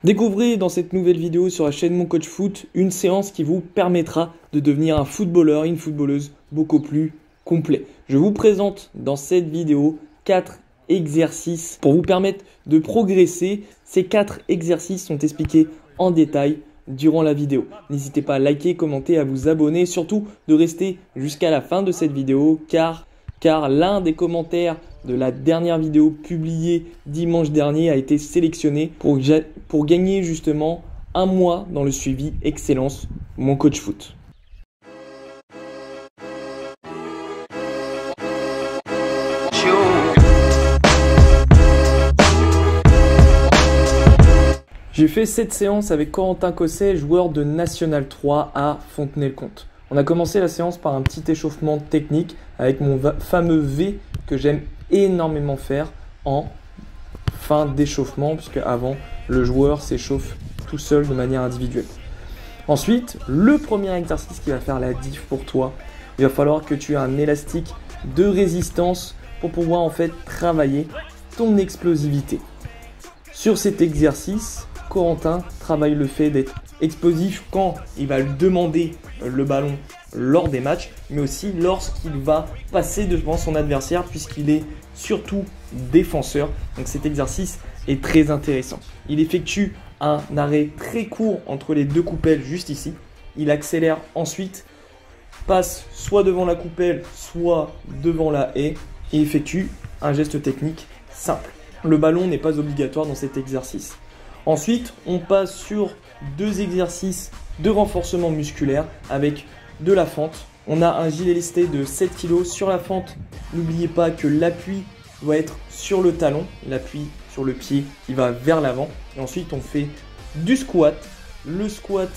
Découvrez dans cette nouvelle vidéo sur la chaîne Mon Coach Foot une séance qui vous permettra de devenir un footballeur, une footballeuse beaucoup plus complet. Je vous présente dans cette vidéo 4 exercices pour vous permettre de progresser. Ces 4 exercices sont expliqués en détail durant la vidéo. N'hésitez pas à liker, commenter, à vous abonner, surtout de rester jusqu'à la fin de cette vidéo car l'un des commentaires de la dernière vidéo publiée dimanche dernier a été sélectionné pour gagner justement un mois dans le suivi Excellence Mon Coach Foot. J'ai fait cette séance avec Corentin Cosset, joueur de National 3 à Fontenay-le-Comte. On a commencé la séance par un petit échauffement technique avec mon fameux V que j'aime énormément faire en fin d'échauffement puisque avant le joueur s'échauffe tout seul de manière individuelle. Ensuite, le premier exercice qui va faire la diff pour toi, il va falloir que tu aies un élastique de résistance pour pouvoir en fait travailler ton explosivité. Sur cet exercice, Corentin travaille le fait d'être explosif quand il va demander le ballon lors des matchs, mais aussi lorsqu'il va passer devant son adversaire puisqu'il est surtout défenseur. Donc cet exercice est très intéressant. Il effectue un arrêt très court entre les deux coupelles juste ici. Il accélère ensuite, passe soit devant la coupelle, soit devant la haie et effectue un geste technique simple. Le ballon n'est pas obligatoire dans cet exercice. Ensuite, on passe sur 2 exercices de renforcement musculaire avec de la fente. On a un gilet lesté de 7 kg sur la fente. N'oubliez pas que l'appui doit être sur le talon, l'appui sur le pied qui va vers l'avant. Et ensuite, on fait du squat. Le squat,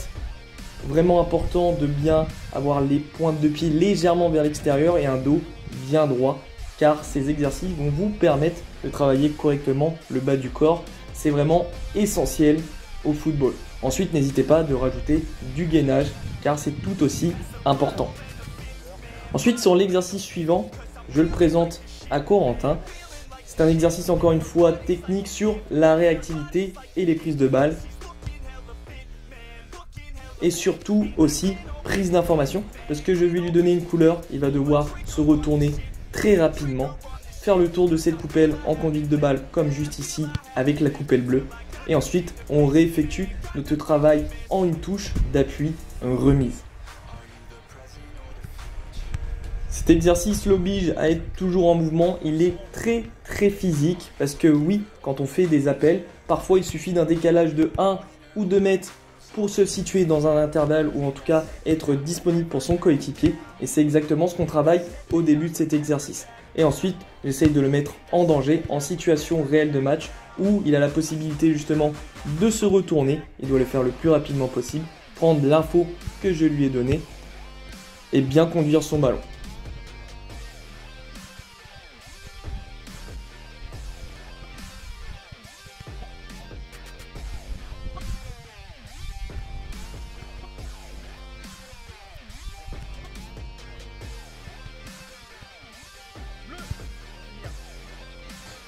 vraiment important de bien avoir les pointes de pied légèrement vers l'extérieur et un dos bien droit car ces exercices vont vous permettre de travailler correctement le bas du corps. C'est vraiment essentiel au football. Ensuite, n'hésitez pas de rajouter du gainage car c'est tout aussi important. Ensuite, sur l'exercice suivant, je le présente à Corentin. C'est un exercice encore une fois technique sur la réactivité et les prises de balles. Et surtout aussi prise d'information parce que je vais lui donner une couleur. Il va devoir se retourner très rapidement, faire le tour de cette coupelle en conduite de balle comme juste ici avec la coupelle bleue. Et ensuite, on réeffectue notre travail en une touche d'appui remise. Cet exercice l'oblige à être toujours en mouvement. Il est très physique parce que oui, quand on fait des appels, parfois il suffit d'un décalage de 1 ou 2 mètres pour se situer dans un intervalle ou en tout cas être disponible pour son coéquipier. Et c'est exactement ce qu'on travaille au début de cet exercice. Et ensuite, j'essaye de le mettre en danger, en situation réelle de match, où il a la possibilité justement de se retourner. Il doit le faire le plus rapidement possible, prendre l'info que je lui ai donnée et bien conduire son ballon.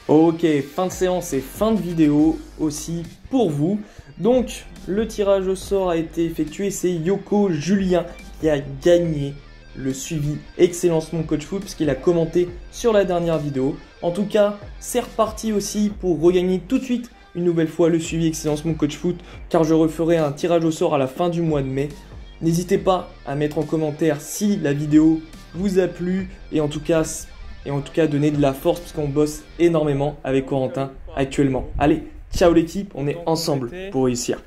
Ok, fin de séance et fin de vidéo aussi pour vous. Donc, le tirage au sort a été effectué. C'est Yoko Julien qui a gagné le suivi Excellence Mon Coach Foot puisqu'il a commenté sur la dernière vidéo. En tout cas, c'est reparti aussi pour regagner tout de suite une nouvelle fois le suivi Excellence Mon Coach Foot car je referai un tirage au sort à la fin du mois de mai. N'hésitez pas à mettre en commentaire si la vidéo vous a plu et en tout cas donner de la force parce qu'on bosse énormément avec Corentin actuellement. Allez, ciao l'équipe, on est ensemble pour réussir.